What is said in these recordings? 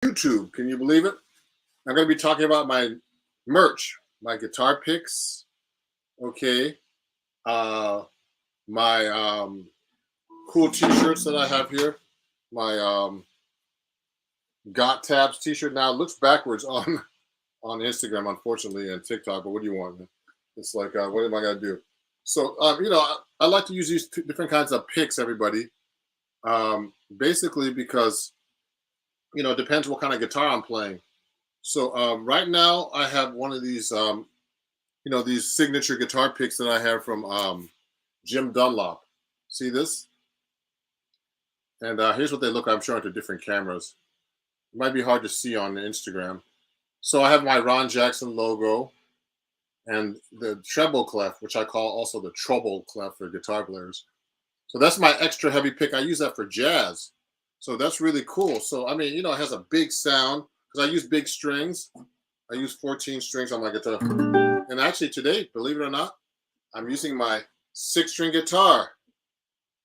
YouTube. Can you believe it? I'm going to be talking about my merch, my guitar picks, okay, uh, my cool T-shirts that I have here, my Got Tabs T-shirt. Now it looks backwards on Instagram, unfortunately, and TikTok. But what do you want, man? It's like, what am I gonna do? So, I like to use these different kinds of picks, everybody. Basically, because it depends what kind of guitar I'm playing. So right now I have one of these, these signature guitar picks that I have from Jim Dunlop. See this? And here's what they look like. I'm showing to different cameras. It might be hard to see on Instagram. So I have my Ron Jackson logo and the treble clef, which I call also the trouble clef for guitar players. So that's my extra heavy pick. I use that for jazz. So that's really cool. So, it has a big sound because I use big strings. I use 14 strings on my guitar. And actually today, believe it or not, I'm using my 6-string guitar.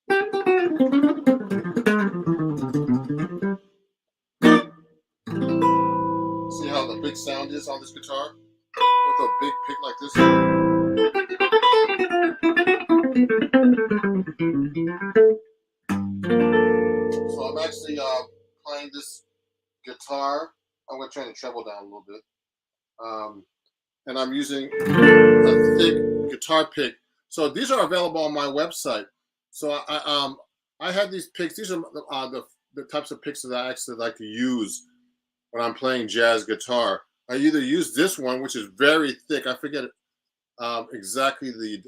See how the big sound is on this guitar? With a big pick like this. So I'm actually playing this guitar. I'm going to turn the treble down a little bit. And I'm using a thick guitar pick. So these are available on my website. So I have these picks. These are the types of picks that I actually like to use when I'm playing jazz guitar. I either use this one, which is very thick. I forget exactly the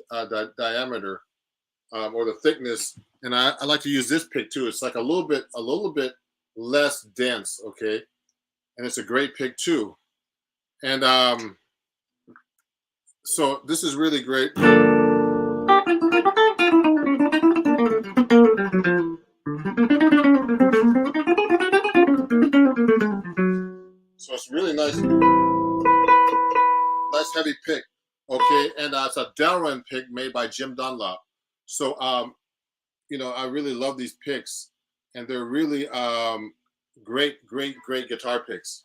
diameter or the thickness, and I like to use this pick too. It's like a little bit less dense, okay, and it's a great pick too. And so this is really great. So it's really nice heavy pick, okay, and it's a Delrin pick made by Jim Dunlop. So I really love these picks, and they're really great guitar picks.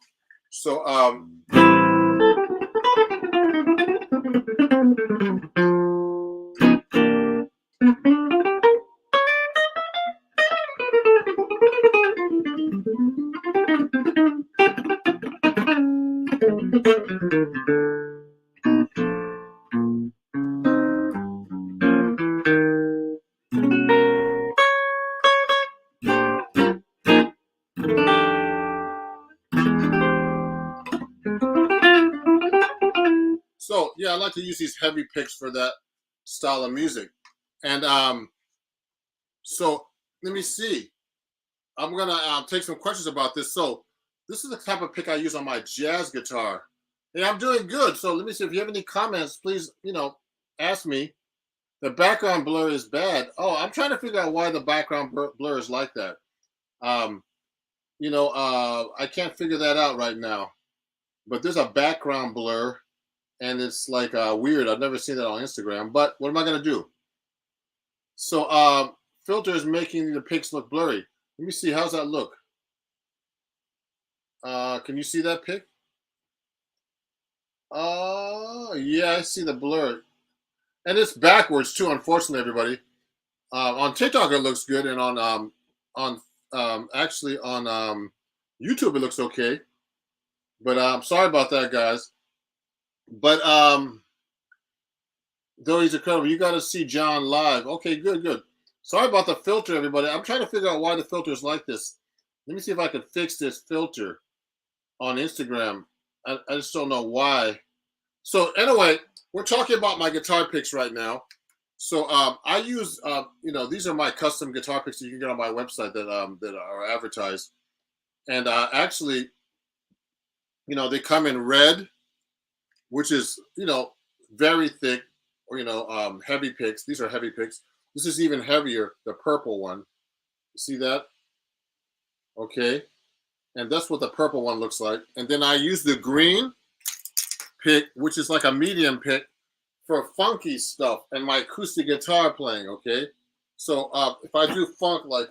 So yeah, I like to use these heavy picks for that style of music. And so let me see. I'm gonna take some questions about this. So this is the type of pick I use on my jazz guitar. Hey, I'm doing good. So let me see if you have any comments. Please, ask me. The background blur is bad. Oh, I'm trying to figure out why the background blur is like that. I can't figure that out right now. But there's a background blur, and it's like weird. I've never seen that on Instagram. But what am I gonna do? So filter is making the pics look blurry. Let me see. How's that look? Can you see that pic? Yeah, I see the blur. And it's backwards too, unfortunately, everybody. On TikTok it looks good, and actually on YouTube it looks okay. But I'm sorry about that, guys. But though he's incredible, you got to see John live. Okay, good. Sorry about the filter, everybody. I'm trying to figure out why the filter is like this. Let me see if I can fix this filter on Instagram. I just don't know why. So anyway, we're talking about my guitar picks right now. So I use, these are my custom guitar picks that you can get on my website that are advertised. And actually, they come in red, which is, very thick, or, heavy picks. These are heavy picks. This is even heavier, the purple one. See that? Okay. And that's what the purple one looks like. And then I use the green pick, which is like a medium pick for funky stuff and my acoustic guitar playing, okay? So if I do funk like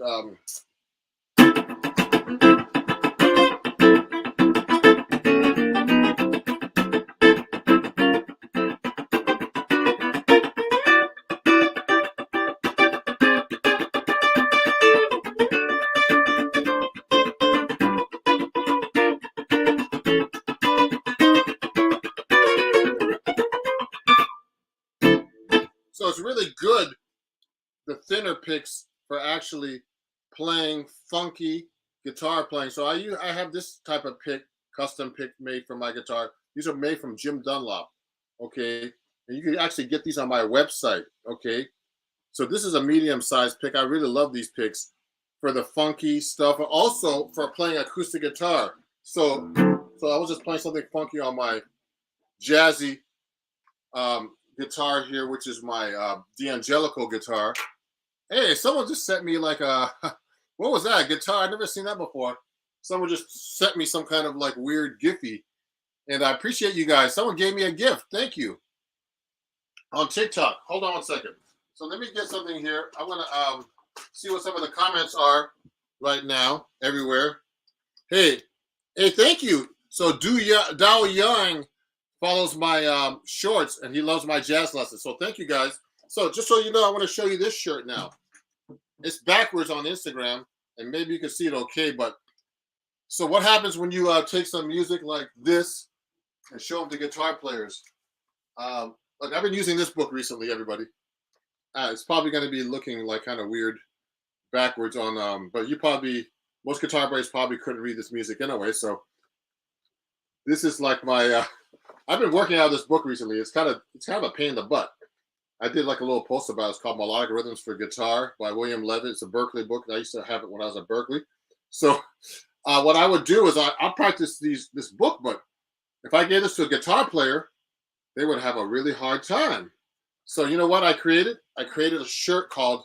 really good, the thinner picks, for actually playing funky guitar playing. So I have this type of pick, custom pick made for my guitar. These are made from Jim Dunlop. Okay, and you can actually get these on my website. Okay, so this is a medium-sized pick. I really love these picks for the funky stuff, and also for playing acoustic guitar. So I was just playing something funky on my jazzy guitar here, which is my D'Angelico guitar. Hey, someone just sent me like a, what was that, guitar? I've never seen that before. Someone just sent me some kind of like weird Giphy. And I appreciate you guys. Someone gave me a gift. Thank you. On TikTok. Hold on one second. So let me get something here. I want to see what some of the comments are right now everywhere. Hey, thank you. So Dao Young follows my shorts, and he loves my jazz lessons. So thank you guys. So just so you know, I want to show you this shirt now. It's backwards on Instagram, and maybe you can see it okay. But so what happens when you take some music like this and show them to guitar players? Like I've been using this book recently, everybody. It's probably going to be looking like kind of weird backwards on, but most guitar players probably couldn't read this music anyway. So this is like my, I've been working out of this book recently. It's kind of a pain in the butt. I did like a little post about it. It's called Melodic Rhythms for Guitar by William Levitt. It's a Berklee book. I used to have it when I was at Berklee. So what I would do is I'll practice this book, but if I gave this to a guitar player, they would have a really hard time. So you know what I created? I created a shirt called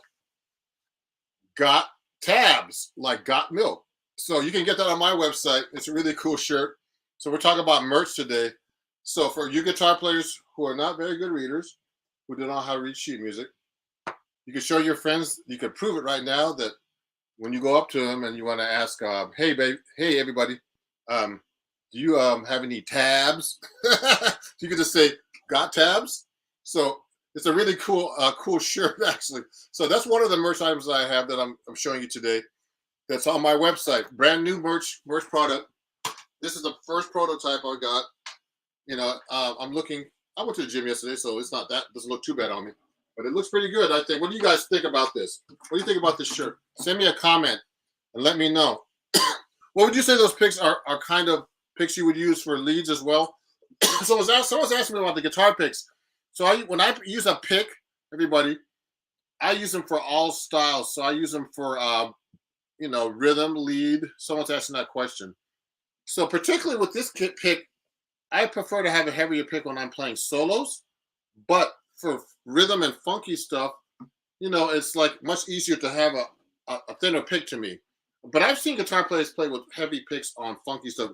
Got Tabs, like Got Milk. So you can get that on my website. It's a really cool shirt. So we're talking about merch today. So for you guitar players who are not very good readers, who don't know how to read sheet music, you can show your friends. You can prove it right now that when you go up to them and you want to ask, hey, babe, hey, everybody, do you have any tabs? You can just say, got tabs? So it's a really cool shirt, actually. So that's one of the merch items that I have that I'm showing you today. That's on my website. Brand new merch product. This is the first prototype I got. You know, I'm looking. I went to the gym yesterday, so it's not that doesn't look too bad on me, but it looks pretty good, I think. What do you guys think about this? What do you think about this shirt? Send me a comment and let me know. What would you say those picks are kind of picks you would use for leads as well? Someone's asking me about the guitar picks. So when I use a pick, everybody, I use them for all styles. So I use them for rhythm, lead. Someone's asking that question. So particularly with this pick, I prefer to have a heavier pick when I'm playing solos, but for rhythm and funky stuff, it's like much easier to have a thinner pick to me. But I've seen guitar players play with heavy picks on funky stuff.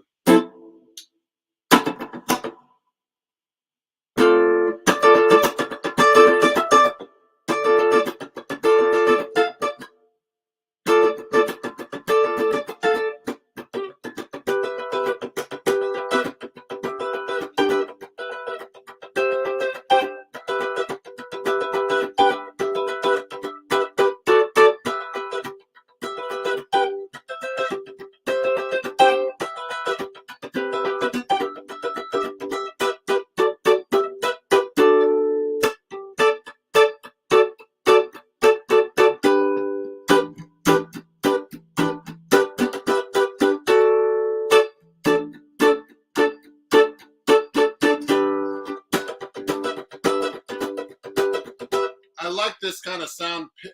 I like this kind of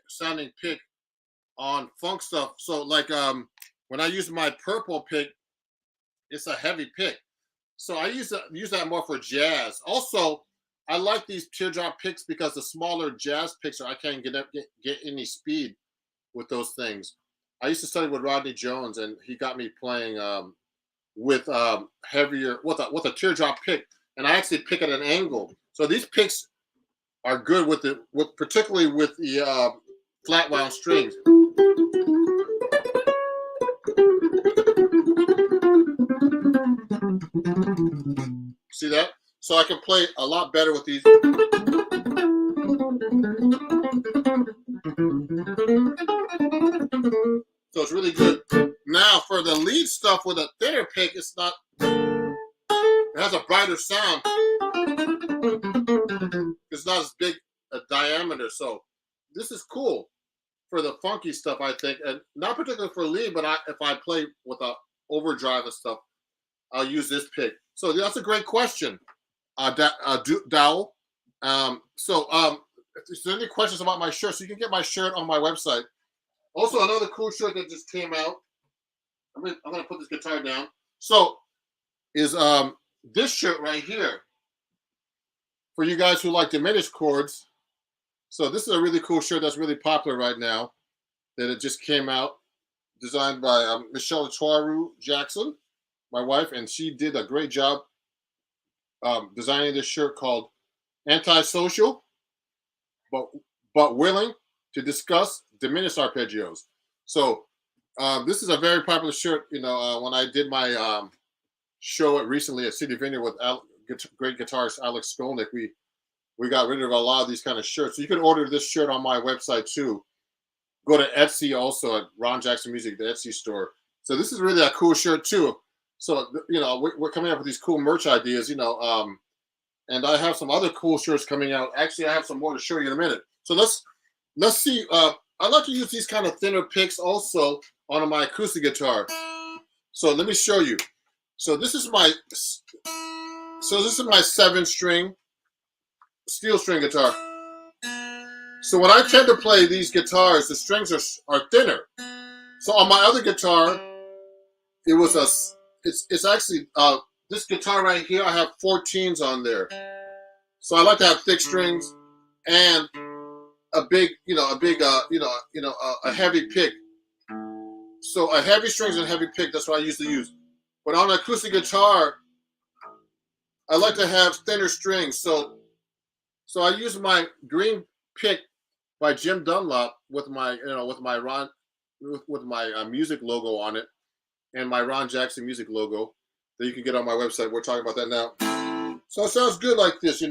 sounding pick on funk stuff. So like when I use my purple pick, it's a heavy pick. So I use that more for jazz. Also, I like these teardrop picks because the smaller jazz picks I can't get any speed with those things. I used to study with Rodney Jones, and he got me playing with heavier with a teardrop pick, and I actually pick at an angle. So these picks are good particularly with the flat wound strings. See that? So I can play a lot better with these. So it's really good. Now for the lead stuff with a thinner pick, it has a brighter sound. It's not as big a diameter. So this is cool for the funky stuff, I think, and not particularly for lead, but if I play with a overdrive and stuff, I'll use this pick. So that's a great question, Dowell. If there's any questions about my shirt, so you can get my shirt on my website. Also, another cool shirt that just came out. I'm gonna put this guitar down. So is this shirt right here for you guys who like diminished chords. So this is a really cool shirt that's really popular right now. That it just came out, designed by Michelle Tuaru Jackson, my wife, and she did a great job designing this shirt called "Antisocial, but willing to discuss diminished arpeggios." So this is a very popular shirt. When I did my show recently at City Vineyard with great guitarist Alex Skolnick, we got rid of a lot of these kind of shirts. So you can order this shirt on my website too. Go to Etsy also at Ron Jackson Music, the Etsy store. So this is really a cool shirt too. So we're coming up with these cool merch ideas, and I have some other cool shirts coming out. Actually, I have some more to show you in a minute. So let's see. I like to use these kind of thinner picks also on my acoustic guitar. So let me show you. So this is my 7-string steel string guitar. So when I tend to play these guitars, the strings are thinner. So on my other guitar, it's actually this guitar right here. I have 14s on there. So I like to have thick strings and a heavy pick. So a heavy strings and heavy pick. That's what I usually use. But on an acoustic guitar, I like to have thinner strings. So I use my green pick by Jim Dunlop with my music logo on it, and my Ron Jackson Music logo that you can get on my website. We're talking about that now. So it sounds good like this,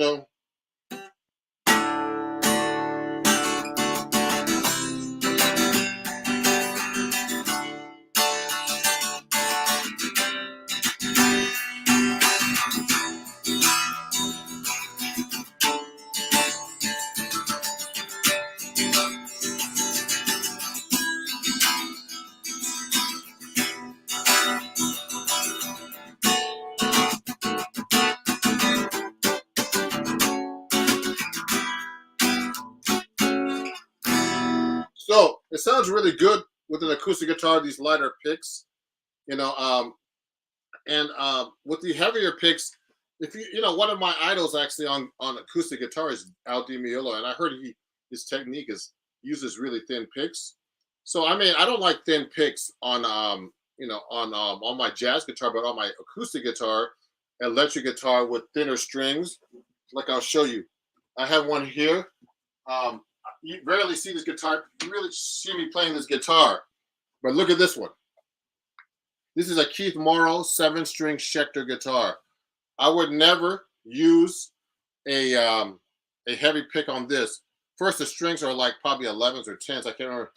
So it sounds really good with an acoustic guitar, these lighter picks, and with the heavier picks, if one of my idols actually on acoustic guitar is Al Di Meola, and I heard his technique uses really thin picks. So I don't like thin picks on my jazz guitar, but on my acoustic guitar, electric guitar with thinner strings, like I'll show you. I have one here. You rarely see this guitar. You really see me playing this guitar, but look at this one. This is a Keith Morrow 7-string Schecter guitar. I would never use a heavy pick on this. First, the strings are like probably 11s or 10s. I can't remember.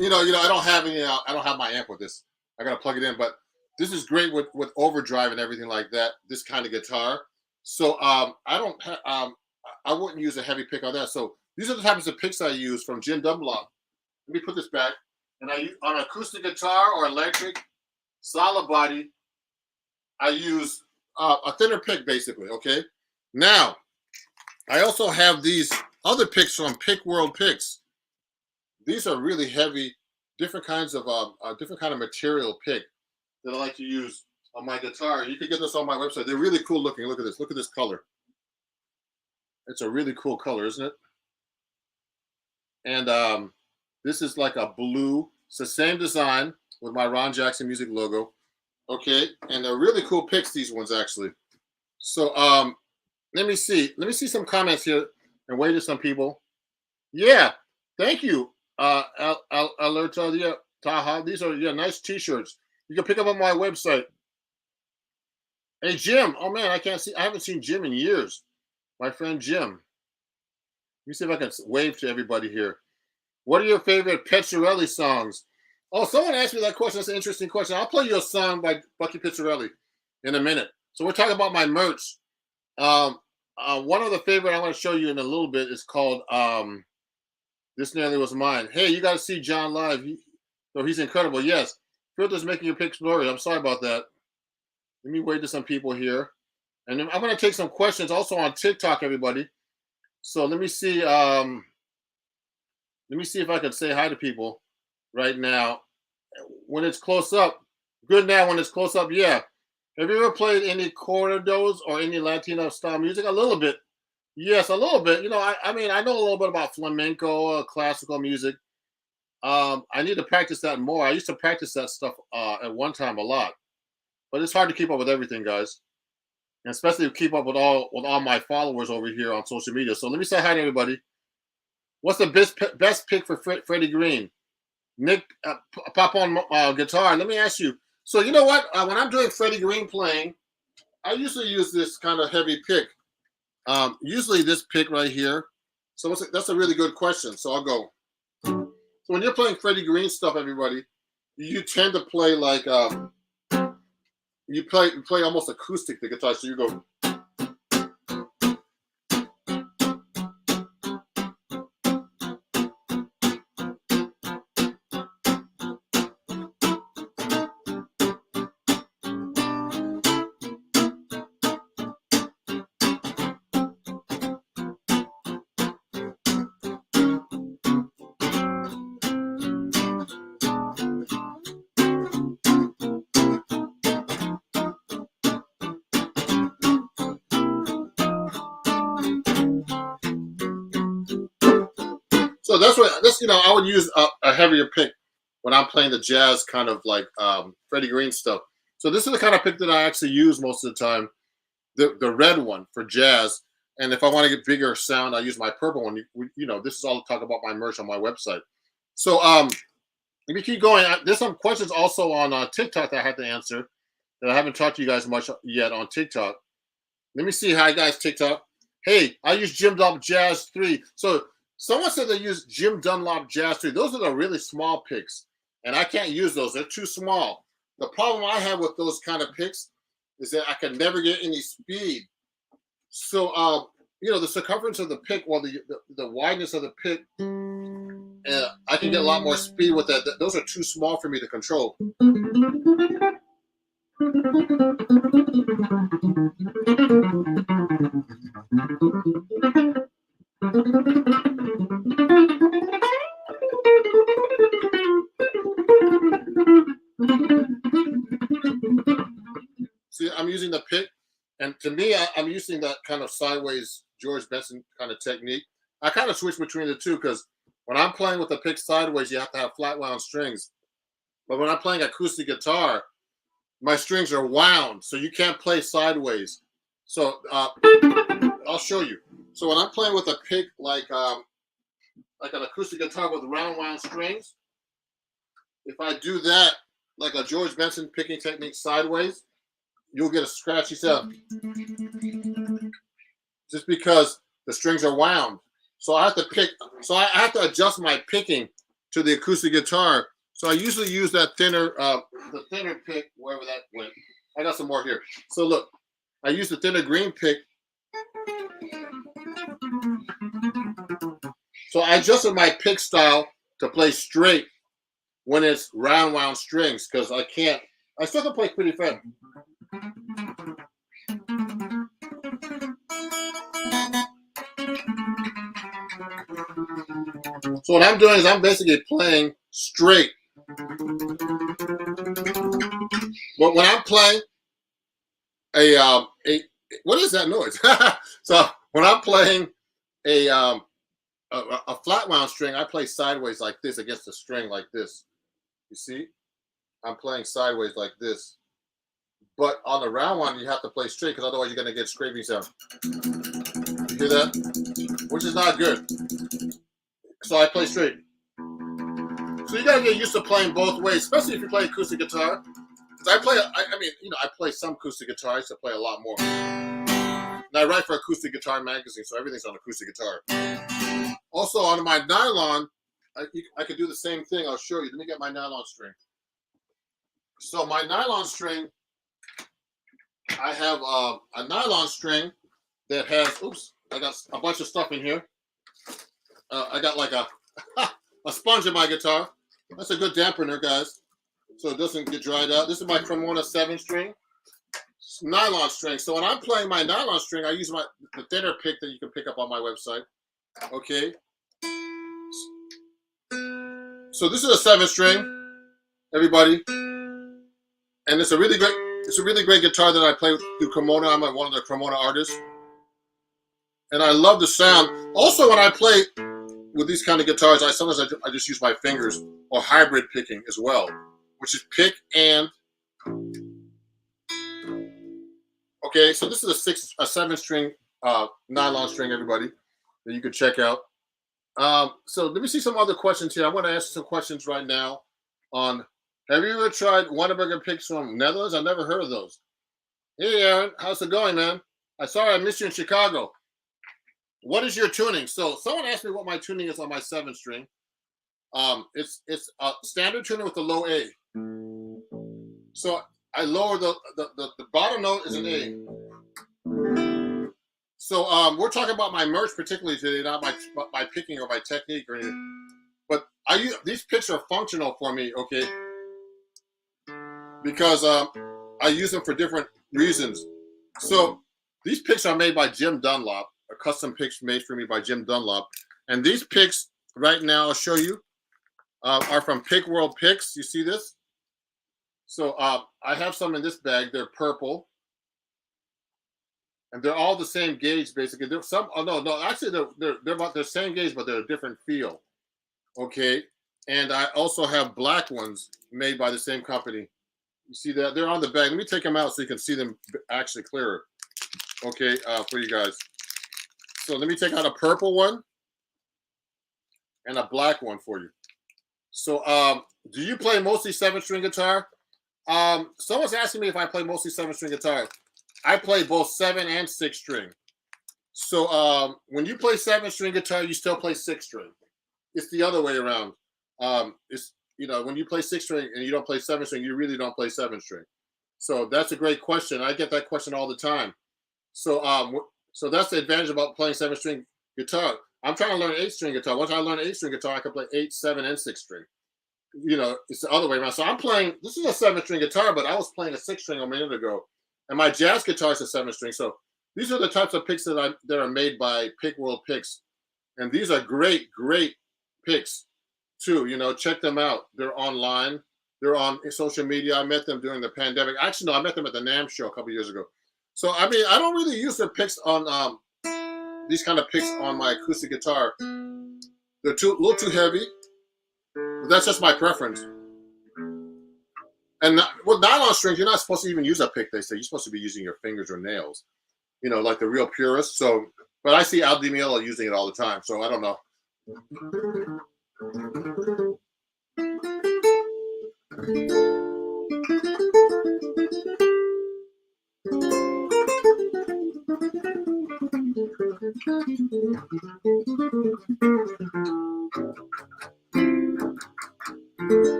I don't have any. I don't have my amp with this. I gotta plug it in, but this is great with overdrive and everything like that. This kind of guitar. So I wouldn't use a heavy pick on that. So these are the types of picks I use from Jim Dunlop. Let me put this back. And I use on acoustic guitar or electric, solid body. I use a thinner pick basically. Okay. Now I also have these other picks from Pick World Picks. These are really heavy, different kinds of different kind of material pick that I like to use on my guitar. You can get this on my website. They're really cool looking. Look at this. Look at this color. It's a really cool color, isn't it? And this is like a blue. It's the same design with my Ron Jackson Music logo. Okay, and they're really cool picks. These ones actually. So let me see. Let me see some comments here and wait to some people. Yeah, thank you, Alerta. Yeah, Taha. These are nice T-shirts. You can pick them on my website. Hey, Jim. Oh, man, I haven't seen Jim in years. My friend Jim. Let me see if I can wave to everybody here. What are your favorite Pezzarelli songs? Oh, someone asked me that question. That's an interesting question. I'll play you a song by Bucky Pizzarelli in a minute. So we're talking about my merch. Um, one of the favorite I want to show you in a little bit is called "This Nearly Was Mine." Hey, you got to see John live. So he's incredible. Yes, Filter's making your pics blurry. I'm sorry about that. Let me wait to some people here, and then I'm going to take some questions also on TikTok, everybody. So let me see. Let me see if I can say hi to people right now. When it's close up, good now. When it's close up, yeah. Have you ever played any corridos or any Latino style music? A little bit. Yes, a little bit. You know, I mean, I know a little bit about flamenco, classical music. I need to practice that more. I used to practice that stuff at one time a lot, but it's hard to keep up with everything, guys, and especially keep up with all my followers over here on social media. So let me say hi to everybody. What's the best pick for Freddie Green? Nick, pop on guitar. Let me ask you. So you know what? When I'm doing Freddie Green playing, I usually use this kind of heavy pick. Usually this pick right here. So that's a really good question. So I'll go. So when you're playing Freddie Green stuff, everybody, you tend to play like you play almost acoustic the guitar. So you go. So that's I would use a heavier pick when I'm playing the jazz kind of like Freddie Green stuff. So this is the kind of pick that I actually use most of the time, the red one for jazz. And if I want to get bigger sound, I use my purple one. This is all to talk about my merch on my website. So let me keep going. There's some questions also on TikTok that I had to answer that I haven't talked to you guys much yet on TikTok. Let me see. Hi guys, TikTok. Hey, I use Jim Dunlop Jazz 3. So someone said they use Jim Dunlop Jazz 3. Those are the really small picks, and I can't use those. They're too small. The problem I have with those kind of picks is that I can never get any speed. So, the circumference of the pick, well, the wideness of the pick, I can get a lot more speed with that. Those are too small for me to control. See, I'm using the pick, and to me, I'm using that kind of sideways George Benson kind of technique. I kind of switch between the two because when I'm playing with the pick sideways, you have to have flat wound strings. But when I'm playing acoustic guitar, my strings are wound, so you can't play sideways. So I'll show you. So when I'm playing with a pick like an acoustic guitar with round wound strings, if I do that like a George Benson picking technique sideways, you'll get a scratchy sound just because the strings are wound. So I have to pick. So I have to adjust my picking to the acoustic guitar. So I usually use that thinner pick, wherever that went. I got some more here. So look, I use the thinner green pick. So I adjusted my pick style to play straight when it's round wound strings because I still can play pretty fast. So what I'm doing is I'm basically playing straight. But when I'm playing a what is that noise? So when I'm playing a flat wound string, I play sideways like this against the string like this. You see? I'm playing sideways like this. But on the round one, you have to play straight because otherwise you're going to get scraping sound. You hear that? Which is not good. So I play straight. So you got to get used to playing both ways, especially if you play acoustic guitar. Because I play some acoustic guitar. I used to play a lot more. And I write for Acoustic Guitar Magazine, so everything's on acoustic guitar. Also, on my nylon, I could do the same thing. I'll show you. Let me get my nylon string. So my nylon string, I have a nylon string that has, oops, I got a bunch of stuff in here. I got like a sponge in my guitar. That's a good dampener, guys, so it doesn't get dried out. This is my Cremona 7-string nylon string. So when I'm playing my nylon string, I use the thinner pick that you can pick up on my website. Okay. So this is a 7-string, everybody, and it's a really great guitar that I play through Cremona. I'm one of the Cremona artists, and I love the sound. Also, when I play with these kind of guitars, sometimes I just use my fingers or hybrid picking as well, which is pick and. Okay, so this is a 7-string nylon string, everybody, that you could check out. So let me see some other questions here. I want to answer some questions right now on, have you ever tried Wonderburger picks from Netherlands? I've never heard of those. Hey, Aaron, how's it going, man? Sorry I missed you in Chicago. What is your tuning? So someone asked me what my tuning is on my 7-string. It's a standard tuning with a low A. So I lower the bottom note is an A. So we're talking about my merch particularly today, not my picking or my technique or anything. But these picks are functional for me, okay? Because I use them for different reasons. So these picks are made by Jim Dunlop, a custom picks made for me by Jim Dunlop. And these picks right now, I'll show you, are from Pick World Picks. You see this? So I have some in this bag. They're purple. And they're all the same gauge, basically. There's some, actually they're about the same gauge, but they're a different feel. Okay. And I also have black ones made by the same company. You see that? They're on the bag. Let me take them out so you can see them actually clearer. Okay, for you guys. So let me take out a purple one and a black one for you. So do you play mostly 7-string guitar? Someone's asking me if I play mostly 7-string guitar. I play both 7 and 6-string. So when you play 7-string guitar, you still play 6-string. It's the other way around. It's, when you play 6-string and you don't play 7-string, you really don't play 7-string. So that's a great question. I get that question all the time. So so that's the advantage about playing 7-string guitar. I'm trying to learn 8-string guitar. Once I learn 8-string guitar, I can play 8, 7, and 6-string. It's the other way around. So I'm playing, this is a 7-string guitar, but I was playing a 6-string a minute ago. And my jazz guitar is a 7-string. So these are the types of picks that are made by Pick World Picks. And these are great, great picks too. Check them out. They're online. They're on social media. I met them during the pandemic. Actually, no, I met them at the NAMM show a couple years ago. So, I mean, I don't really use their picks on these kind of picks on my acoustic guitar. They're a little too heavy. But that's just my preference. And with nylon strings, you're not supposed to even use a pick, they say. You're supposed to be using your fingers or nails, like the real purists. So, but I see Al Di Meola using it all the time. So I don't know.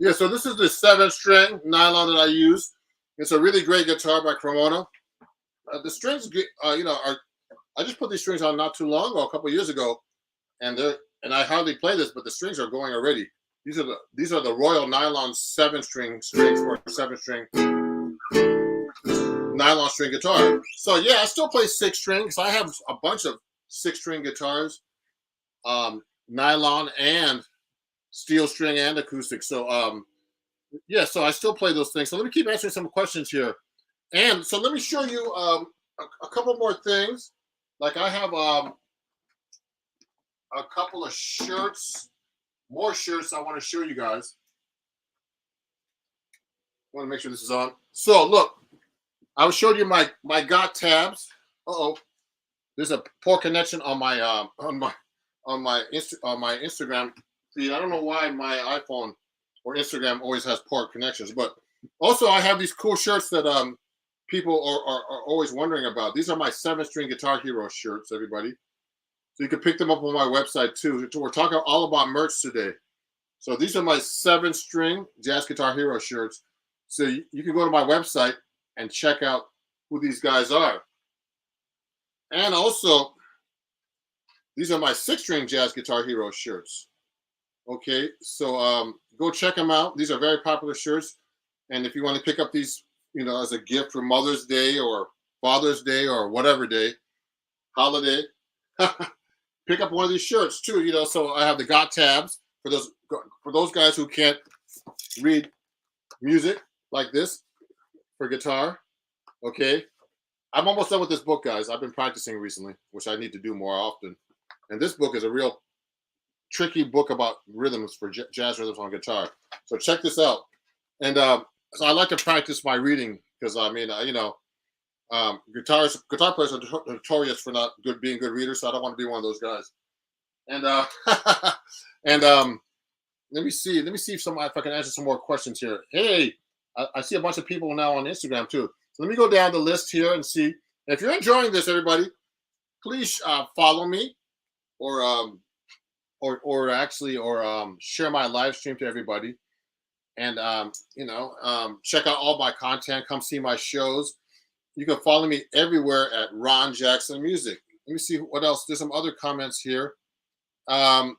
Yeah, so this is the 7-string nylon that I use. It's a really great guitar by Cremona. The strings, are I just put these strings on not too long ago, a couple years ago, and I hardly play this, but the strings are going already. These are the Royal Nylon 7-string strings for a 7-string nylon string guitar. So yeah, I still play 6-strings. I have a bunch of 6-string guitars, nylon and steel string and acoustic. So yeah, so I still play those things. So let me keep answering some questions here. And so let me show you a couple more things. Like I have a couple of shirts, more shirts I want to show you guys. I want to make sure this is on. So look, I was showing you my got tabs. Uh-oh. There's a poor connection on my Instagram feed. I don't know why my iPhone or Instagram always has poor connections, but also I have these cool shirts that people are always wondering about. These are my 7-string Guitar Hero shirts, everybody. So you can pick them up on my website too. We're talking all about merch today. So these are my 7-string Jazz Guitar Hero shirts. So you can go to my website and check out who these guys are. And also, these are my 6-string Jazz Guitar Hero shirts. Okay, so go check them out. These are very popular shirts. And if you want to pick up these, as a gift for Mother's Day or Father's Day or whatever day, holiday, pick up one of these shirts too. So I have the got tabs for those guys who can't read music like this for guitar. Okay, I'm almost done with this book, guys. I've been practicing recently, which I need to do more often. And this book is a real tricky book about rhythms for jazz rhythms on guitar. So check this out. And so I like to practice my reading because guitar players are notorious for not being good readers. So I don't want to be one of those guys. And and let me see if I can answer some more questions here. Hey, I see a bunch of people now on Instagram too. So let me go down the list here and see. If you're enjoying this, everybody, please follow me or share my live stream to everybody. And check out all my content. Come see my shows. You can follow me everywhere at Ron Jackson Music. Let me see what else. There's some other comments here. Let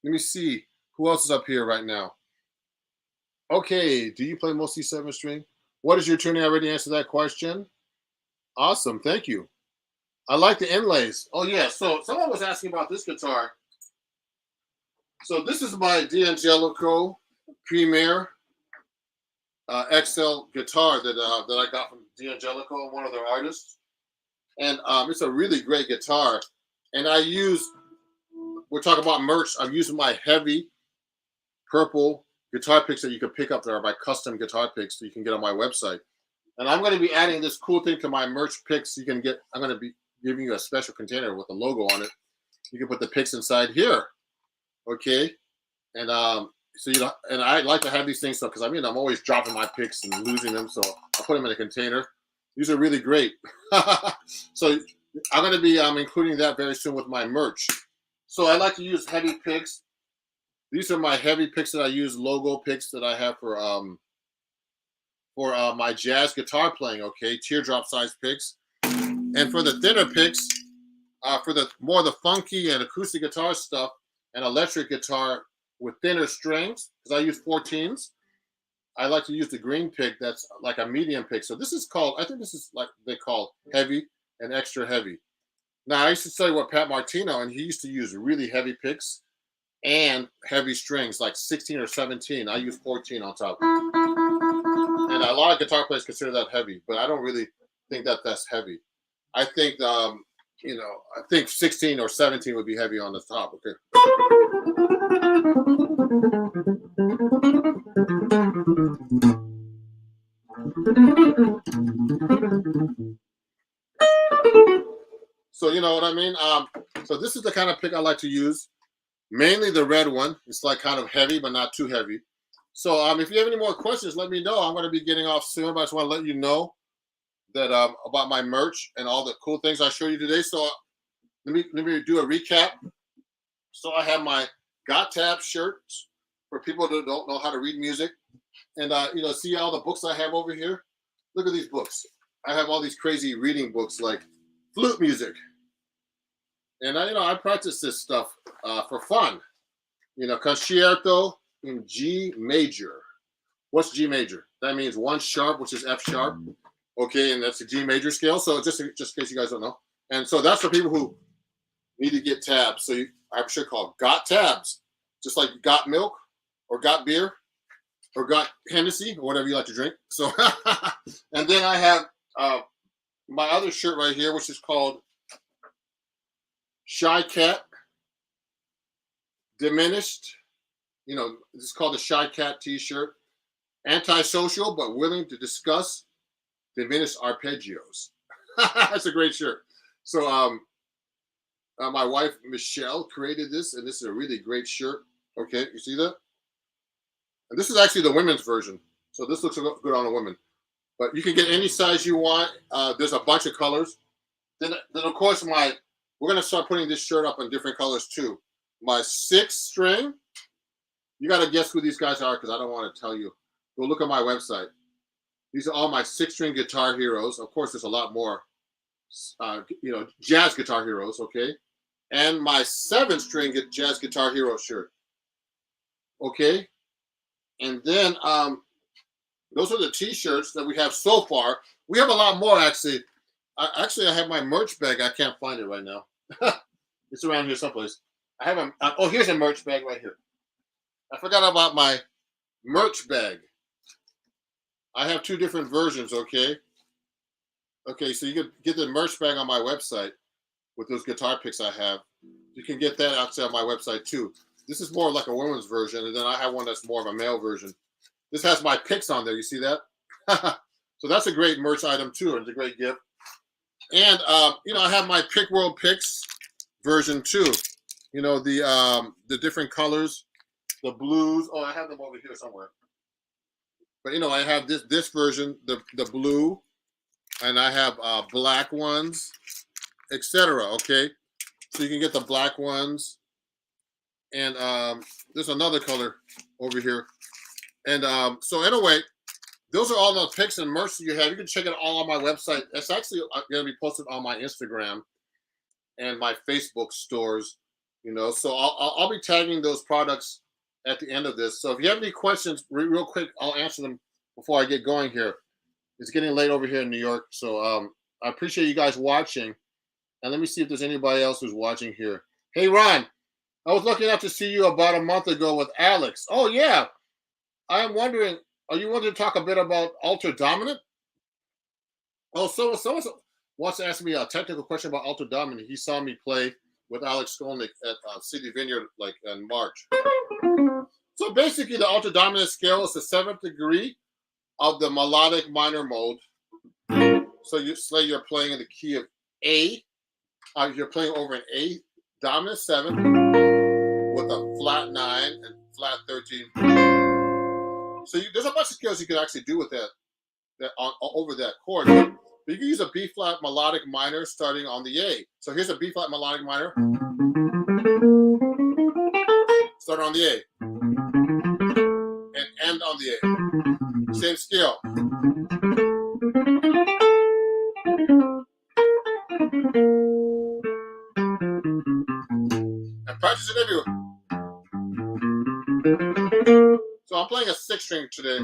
me see who else is up here right now. Okay, do you play mostly 7-string? What is your tuning? I already answered that question. Awesome, thank you. I like the inlays. Oh yeah, so someone was asking about this guitar. So this is my D'Angelico Premier XL guitar that I got from D'Angelico, one of their artists, and it's a really great guitar. And we're talking about merch. I'm using my heavy purple guitar picks that you can pick up. There are my custom guitar picks that you can get on my website. And I'm going to be adding this cool thing to my merch picks. I'm going to be giving you a special container with a logo on it. You can put the picks inside here. Okay. And and I like to have these things because I'm always dropping my picks and losing them. So I'll put them in a container. These are really great. So I'm going to be including that very soon with my merch. So I like to use heavy picks. These are my heavy picks that I use, logo picks that I have for my jazz guitar playing. Okay, teardrop size picks. And for the thinner picks, for the funky and acoustic guitar stuff and electric guitar with thinner strings, because I use 14s, I like to use the green pick that's like a medium pick. So this is I think this is like they call heavy and extra heavy. Now I used to study with Pat Martino, and he used to use really heavy picks and heavy strings, like 16 or 17. I use 14 on top. And a lot of guitar players consider that heavy, but I don't really think that that's heavy. I think I think 16 or 17 would be heavy on the top. Okay. So you know what I mean? So this is the kind of pick I like to use. Mainly the red one. It's like kind of heavy, but not too heavy. So if you have any more questions, let me know. I'm going to be getting off soon, but I just want to let you know that about my merch and all the cool things I showed you today. So let me do a recap. So I have my Got Tab shirts for people that don't know how to read music. And see all the books I have over here? Look at these books. I have all these crazy reading books like flute music. And I practice this stuff for fun. Concerto in G major. What's G major? That means 1 sharp, which is F sharp. Okay, and that's the G major scale. So just in case you guys don't know. And so that's for people who need to get tabs. So I have a shirt called Got Tabs. Just like Got Milk or Got Beer or Got Hennessy or whatever you like to drink. So, and then I have my other shirt right here, which is called Shy Cat Diminished. It's called the Shy Cat t-shirt. Antisocial, but willing to discuss diminished arpeggios. That's a great shirt. So my wife, Michelle, created this, and this is a really great shirt. Okay, you see that? And this is actually the women's version. So this looks good on a woman. But you can get any size you want. There's a bunch of colors. Then of course, we're going to start putting this shirt up in different colors too. My 6 string, you got to guess who these guys are because I don't want to tell you. Go look at my website. These are all my 6 string guitar heroes. Of course, there's a lot more, jazz guitar heroes, okay? And my 7 string jazz guitar hero shirt, okay? And then those are the t-shirts that we have so far. We have a lot more, actually. I have my merch bag. I can't find it right now. It's around here someplace. I have here's a merch bag right here. I forgot about my merch bag. I have 2 different versions, okay? Okay, so you can get the merch bag on my website with those guitar picks I have. You can get that outside of my website too. This is more like a woman's version, and then I have one that's more of a male version. This has my picks on there. You see that? So that's a great merch item too. It's a great gift. And I have my Pick World Picks version too. The different colors, the blues. Oh, I have them over here somewhere. But I have this version, the blue, and I have black ones, etc. Okay, so you can get the black ones, and there's another color over here. And so anyway, those are all the picks and merch that you have. You can check it all on my website. It's actually going to be posted on my Instagram and my Facebook stores. So I'll be tagging those products at the end of this. So if you have any questions, real quick, I'll answer them before I get going here. It's getting late over here in New York. So I appreciate you guys watching. And let me see if there's anybody else who's watching here. Hey, Ron, I was lucky enough to see you about a month ago with Alex. Oh, yeah. I'm wondering, are you wanting to talk a bit about Ultra Dominant? Oh, someone wants to ask me a technical question about Ultra Dominant. He saw me play with Alex Skolnick at City Vineyard like in March. So basically, the Ultra Dominant scale is the 7th degree of the melodic minor mode. So you're playing in the key of A. You're playing over an A dominant 7 with a flat 9 and flat 13. So there's a bunch of scales you can actually do with that over that chord. But you can use a B flat melodic minor starting on the A. So here's a B flat melodic minor. Start on the A. And end on the A. Same scale. And practice it everywhere. So I'm playing a 6 string today.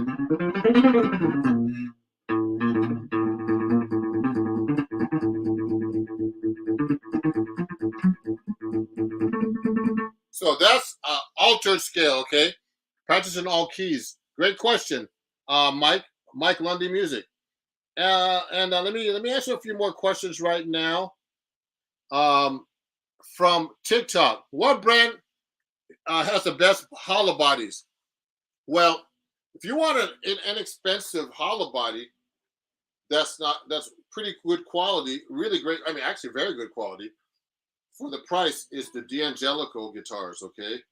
So that's altered scale, okay? Practice in all keys. Great question, Mike Lundy Music. And let me answer a few more questions right now. From TikTok, what brand has the best hollow bodies? Well, if you want an inexpensive hollow body, that's pretty good quality, really great. I mean, actually, very good quality for the price is the D'Angelico guitars. Okay,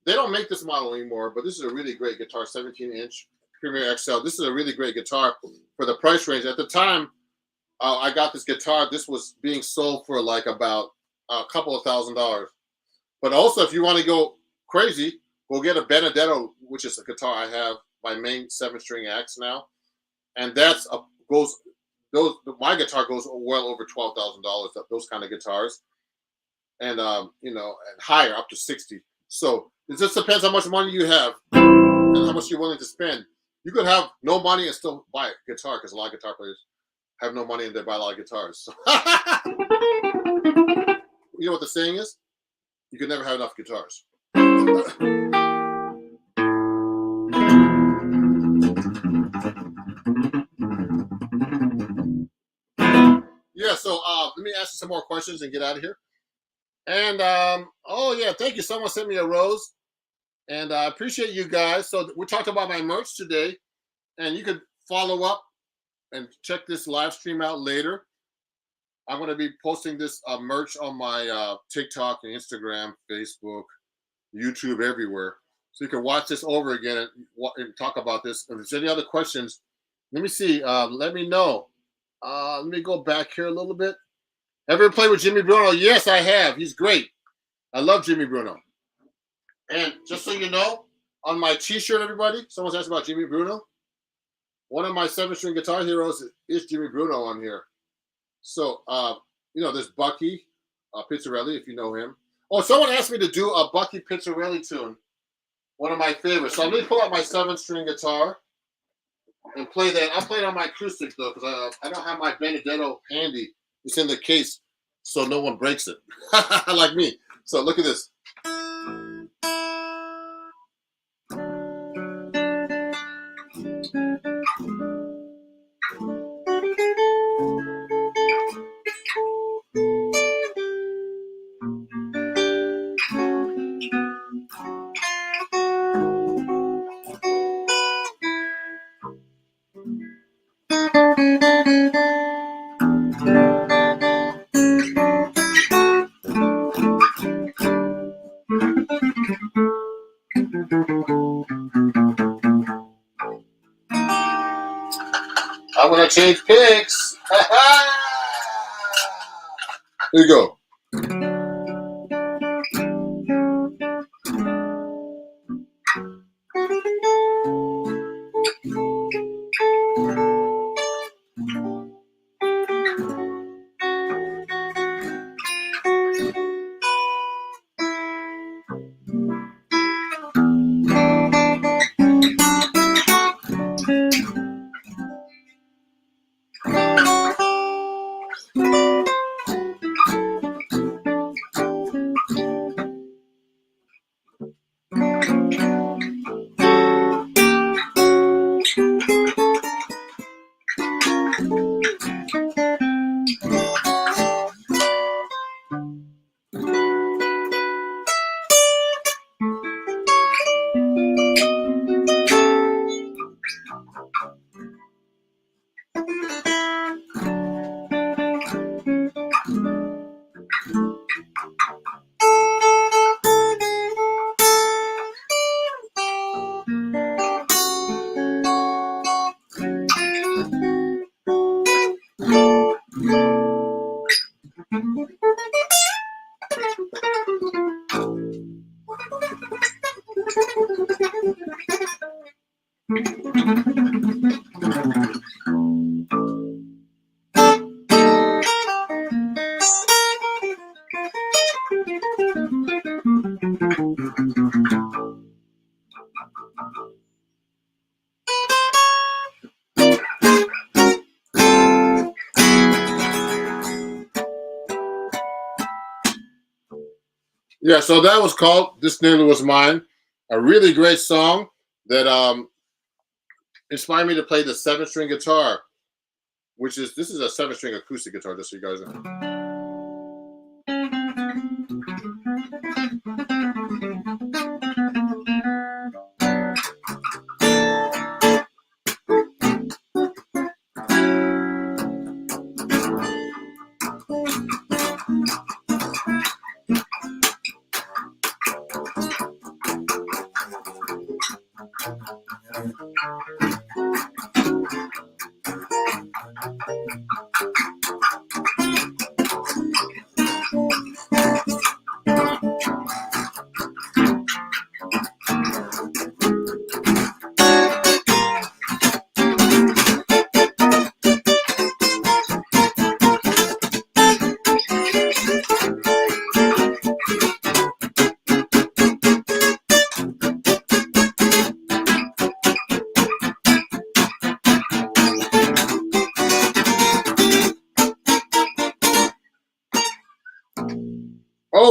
they don't make this model anymore, but this is a really great guitar, 17-inch Premier XL. This is a really great guitar for the price range. At the time I got this guitar, this was being sold for like about a couple of $1,000s. But also, if you want to go crazy, go get a Benedetto, which is a guitar I have, my main 7-string axe now, and that's a goes those my guitar goes well over $12,000. Those kind of guitars, and and higher up to 60. So it just depends how much money you have and how much you're willing to spend. You could have no money and still buy a guitar because a lot of guitar players have no money and they buy a lot of guitars. So you know what the saying is? You can never have enough guitars. Yeah, so let me ask you some more questions and get out of here. And oh yeah, thank you. Someone sent me a rose, and I appreciate you guys. So we talked about my merch today, and you could follow up and check this live stream out later. I'm going to be posting this merch on my TikTok and Instagram, Facebook, YouTube, everywhere. So you can watch this over again and talk about this. If there's any other questions, let me see. Let me know. Let me go back here a little bit. Ever played with Jimmy Bruno? Yes, I have. He's great. I love Jimmy Bruno. And just so you know, on my T-shirt, everybody, someone's asked about Jimmy Bruno. One of my 7-string guitar heroes is Jimmy Bruno on here. So, there's Bucky Pizzarelli, if you know him. Oh, someone asked me to do a Bucky Pizzarelli tune, one of my favorites. So I'm going to pull out my 7-string guitar and play that. I'll play it on my acoustic, though, because I don't have my Benedetto handy. It's in the case, so no one breaks it, like me. So look at this. I'm going to change picks. Here you go. Yeah, so that was called This Nearly Was Mine. A really great song that inspired me to play the 7-string guitar, this is a 7-string acoustic guitar, just so you guys know.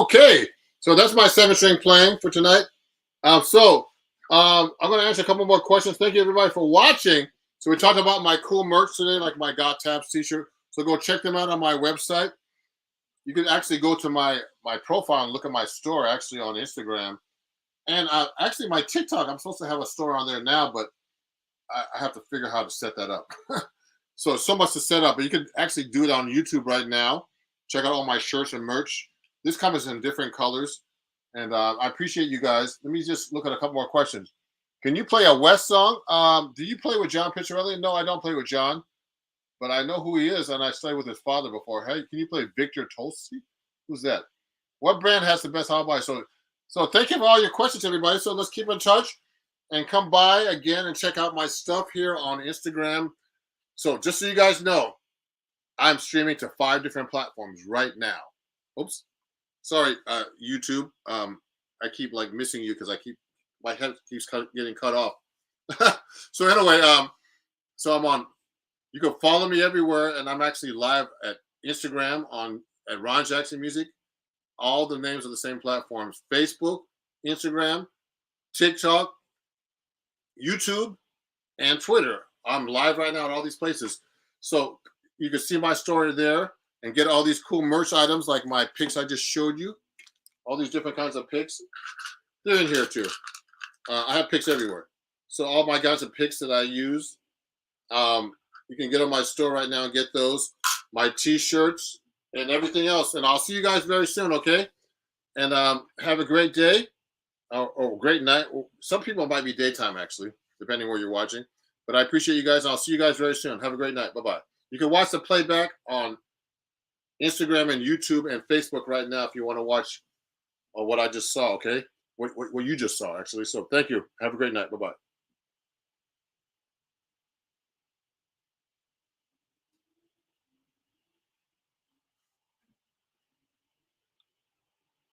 Okay, so that's my 7 string playing for tonight. I'm going to answer a couple more questions. Thank you everybody for watching. So we talked about my cool merch today, like my Got Tabs t-shirt. So go check them out on my website. You can actually go to my profile and look at my store actually on Instagram. And actually my TikTok, I'm supposed to have a store on there now, but I have to figure out how to set that up. So much to set up, but you can actually do it on YouTube right now. Check out all my shirts and merch. This comes in different colors. And I appreciate you guys. Let me just look at a couple more questions. Can you play a West song? Do you play with John Picciarelli? No, I don't play with John, but I know who he is, and I played with his father before. Hey, can you play Victor Tosi? Who's that? What brand has the best holiday? So thank you for all your questions, everybody. So let's keep in touch and come by again and check out my stuff here on Instagram. So just so you guys know, I'm streaming to 5 different platforms right now. Oops. Sorry, YouTube. I keep like missing you because my head keeps getting cut off. So anyway, so I'm on. You can follow me everywhere, and I'm actually live at Instagram at Ron Jackson Music. All the names are the same platforms: Facebook, Instagram, TikTok, YouTube, and Twitter. I'm live right now at all these places, so you can see my story there and get all these cool merch items like my picks I just showed you. All these different kinds of picks. They're in here too. I have picks everywhere. So all my kinds of picks that I use, you can get on my store right now and get those. My t-shirts and everything else. And I'll see you guys very soon, okay? And have a great day or great night. Some people might be daytime, actually, depending where you're watching. But I appreciate you guys. I'll see you guys very soon. Have a great night. Bye-bye. You can watch the playback on Instagram and YouTube and Facebook right now if you want to watch what I just saw, okay? What you just saw, actually. So thank you. Have a great night. Bye-bye.